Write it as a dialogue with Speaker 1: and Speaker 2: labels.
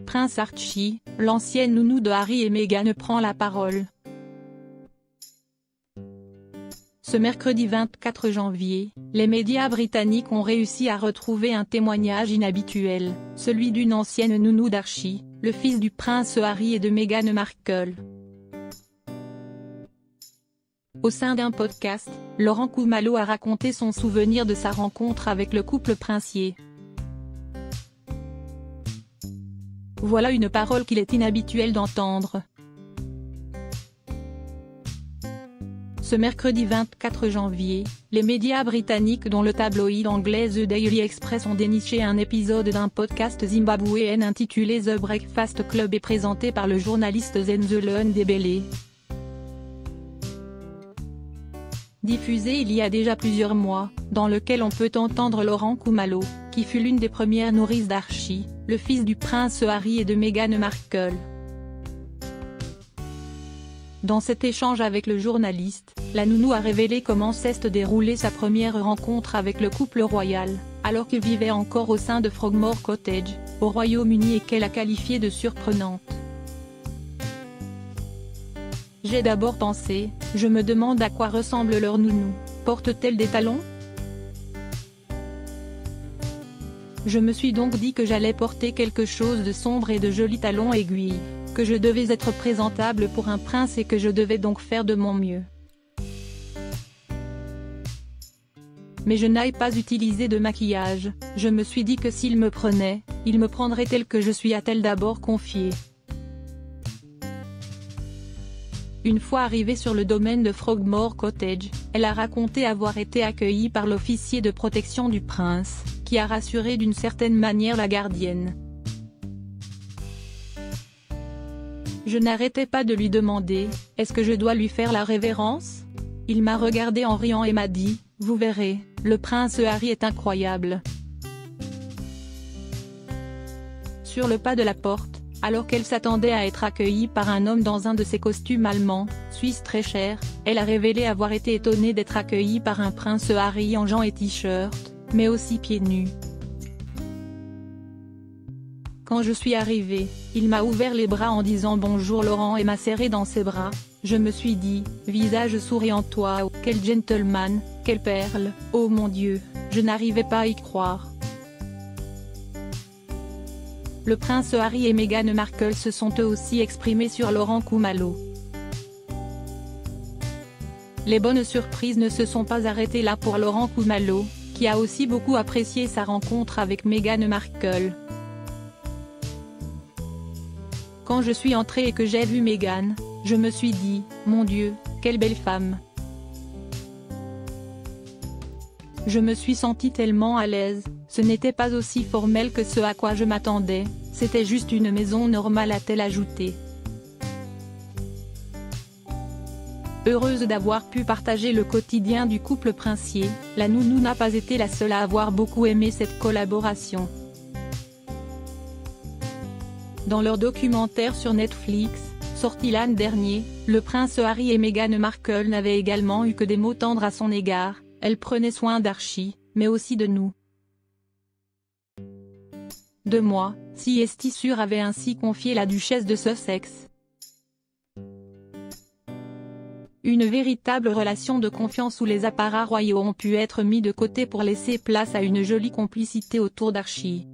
Speaker 1: Prince Archie, l'ancienne nounou de Harry et Meghan prend la parole. Ce mercredi 24 janvier, les médias britanniques ont réussi à retrouver un témoignage inhabituel, celui d'une ancienne nounou d'Archie, le fils du prince Harry et de Meghan Markle. Au sein d'un podcast, Laurent Kumailo a raconté son souvenir de sa rencontre avec le couple princier. Voilà une parole qu'il est inhabituel d'entendre. Ce mercredi 24 janvier, les médias britanniques dont le tabloïd anglais The Daily Express ont déniché un épisode d'un podcast zimbabwéen intitulé The Breakfast Club et présenté par le journaliste Zenzele Ndebele. Diffusé il y a déjà plusieurs mois, dans lequel on peut entendre Laurent Kumailo, qui fut l'une des premières nourrices d'Archie, le fils du prince Harry et de Meghan Markle. Dans cet échange avec le journaliste, la nounou a révélé comment s'est déroulée sa première rencontre avec le couple royal, alors qu'il vivait encore au sein de Frogmore Cottage, au Royaume-Uni et qu'elle a qualifié de surprenante. J'ai d'abord pensé, je me demande à quoi ressemble leur nounou, porte-t-elle des talons ? Je me suis donc dit que j'allais porter quelque chose de sombre et de jolis talons aiguilles, que je devais être présentable pour un prince et que je devais donc faire de mon mieux. Mais je n'ai pas utilisé de maquillage, je me suis dit que s'il me prenait, il me prendrait tel que je suis, a-t-elle d'abord confié. Une fois arrivée sur le domaine de Frogmore Cottage, elle a raconté avoir été accueillie par l'officier de protection du prince, qui a rassuré d'une certaine manière la gardienne. Je n'arrêtais pas de lui demander, est-ce que je dois lui faire la révérence ? Il m'a regardé en riant et m'a dit, vous verrez, le prince Harry est incroyable. Sur le pas de la porte, alors qu'elle s'attendait à être accueillie par un homme dans un de ses costumes allemands, suisses très chers, elle a révélé avoir été étonnée d'être accueillie par un prince Harry en jeans et t-shirt, mais aussi pieds nus. Quand je suis arrivée, il m'a ouvert les bras en disant bonjour Laurent et m'a serré dans ses bras. Je me suis dit, visage souriant, toi, quel gentleman, quelle perle, oh mon Dieu, je n'arrivais pas à y croire. Le prince Harry et Meghan Markle se sont eux aussi exprimés sur Laurent Kumailo. Les bonnes surprises ne se sont pas arrêtées là pour Laurent Kumailo, qui a aussi beaucoup apprécié sa rencontre avec Meghan Markle. Quand je suis entrée et que j'ai vu Meghan, je me suis dit, mon Dieu, quelle belle femme. Je me suis sentie tellement à l'aise, ce n'était pas aussi formel que ce à quoi je m'attendais, c'était juste une maison normale, a-t-elle ajouté. Heureuse d'avoir pu partager le quotidien du couple princier, la nounou n'a pas été la seule à avoir beaucoup aimé cette collaboration. Dans leur documentaire sur Netflix, sorti l'an dernier, le prince Harry et Meghan Markle n'avaient également eu que des mots tendres à son égard, elle prenait soin d'Archie, mais aussi de nous. De moi, si est sûr, avait ainsi confié la duchesse de Sussex. Une véritable relation de confiance où les apparats royaux ont pu être mis de côté pour laisser place à une jolie complicité autour d'Archie.